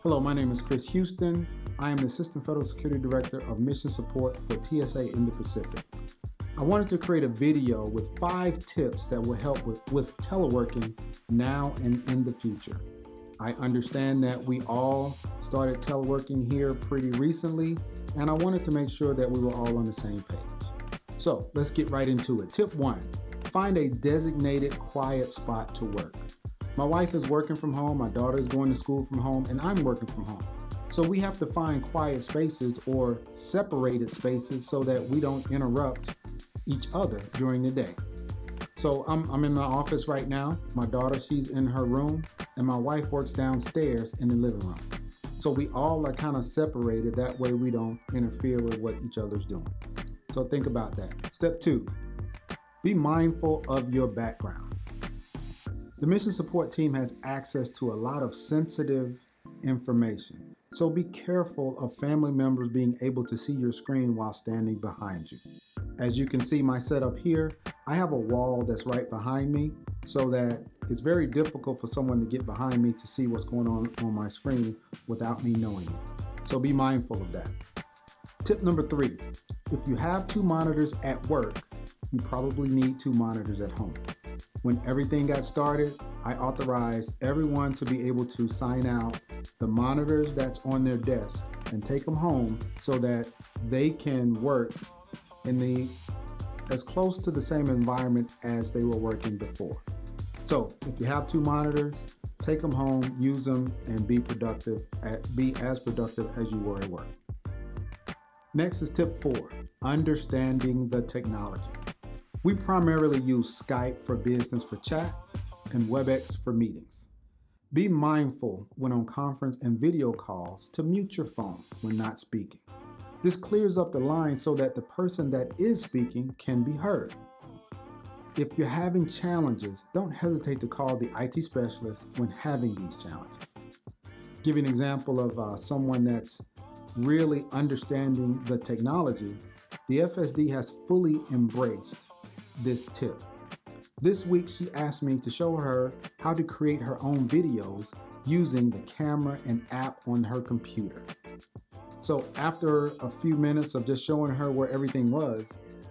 Hello, my name is Chris Houston. I am the Assistant Federal Security Director of Mission Support for TSA in the Pacific. I wanted to create a video with 5 tips that will help with teleworking now and in the future. I understand that we all started teleworking here pretty recently, and I wanted to make sure that we were all on the same page. So let's get right into it. Tip 1, find a designated quiet spot to work. My wife is working from home, my daughter is going to school from home, and I'm working from home. So we have to find quiet spaces or separated spaces so that we don't interrupt each other during the day. So I'm in my office right now. My daughter, she's in her room, and my wife works downstairs in the living room. So we all are kind of separated. That way we don't interfere with what each other's doing. So think about that. Step 2, be mindful of your background. The mission support team has access to a lot of sensitive information. So be careful of family members being able to see your screen while standing behind you. As you can see my setup here, I have a wall that's right behind me so that it's very difficult for someone to get behind me to see what's going on my screen without me knowing it. So be mindful of that. Tip number 3, if you have 2 monitors at work, you probably need 2 monitors at home. When everything got started, I authorized everyone to be able to sign out the monitors that's on their desk and take them home so that they can work in as close to the same environment as they were working before. So if you have 2 monitors, take them home, use them, and be as productive as you were at work. Next is tip 4, understanding the technology. We primarily use Skype for business for chat and WebEx for meetings. Be mindful when on conference and video calls to mute your phone when not speaking. This clears up the line so that the person that is speaking can be heard. If you're having challenges, don't hesitate to call the IT specialist when having these challenges. Give you an example of someone that's really understanding the technology. The FSD has fully embraced this tip. This week she asked me to show her how to create her own videos using the camera and app on her computer. So after a few minutes of just showing her where everything was,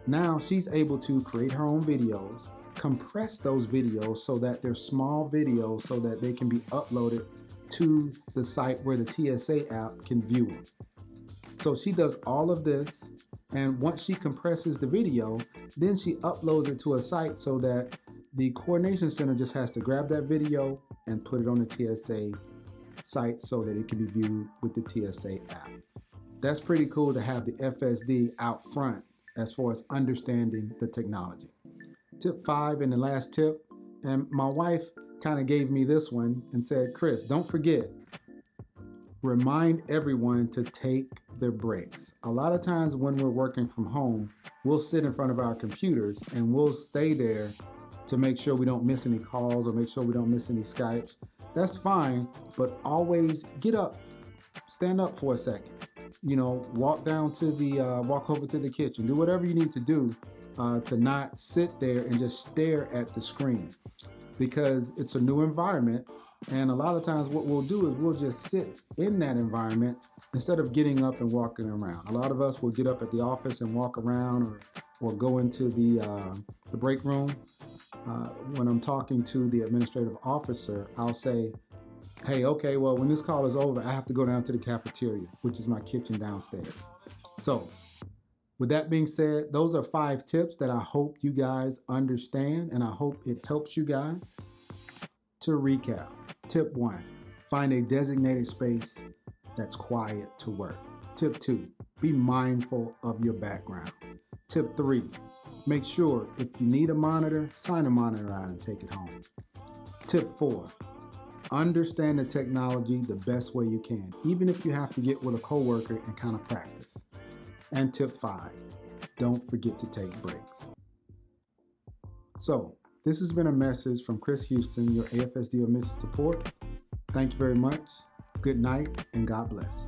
now she's able to create her own videos, compress those videos so that they're small videos so that they can be uploaded to the site where the TSA app can view it. So she does all of this, and once she compresses the video, then she uploads it to a site so that the coordination center just has to grab that video and put it on the TSA site so that it can be viewed with the TSA app. That's pretty cool to have the FSD out front as far as understanding the technology. Tip 5 and the last tip, and my wife kind of gave me this one and said, Chris, don't forget, remind everyone to take their breaks. A lot of times when we're working from home, we'll sit in front of our computers and we'll stay there to make sure we don't miss any calls or make sure we don't miss any Skypes. That's fine, but always get up, stand up for a second. Walk over to the kitchen, do whatever you need to do to not sit there and just stare at the screen, because it's a new environment. And a lot of times what we'll do is we'll just sit in that environment instead of getting up and walking around. A lot of us will get up at the office and walk around or go into the break room. When I'm talking to the administrative officer, I'll say, hey, okay, well, when this call is over, I have to go down to the cafeteria, which is my kitchen downstairs. So with that being said, those are 5 tips that I hope you guys understand, and I hope it helps you guys. To recap, tip 1, find a designated space that's quiet to work. Tip 2, be mindful of your background. Tip 3, make sure if you need a monitor, sign a monitor out and take it home. Tip 4, understand the technology the best way you can, even if you have to get with a coworker and kind of practice. And tip 5, don't forget to take breaks. So, this has been a message from Chris Houston, your AFSD or Mission Support. Thank you very much. Good night and God bless.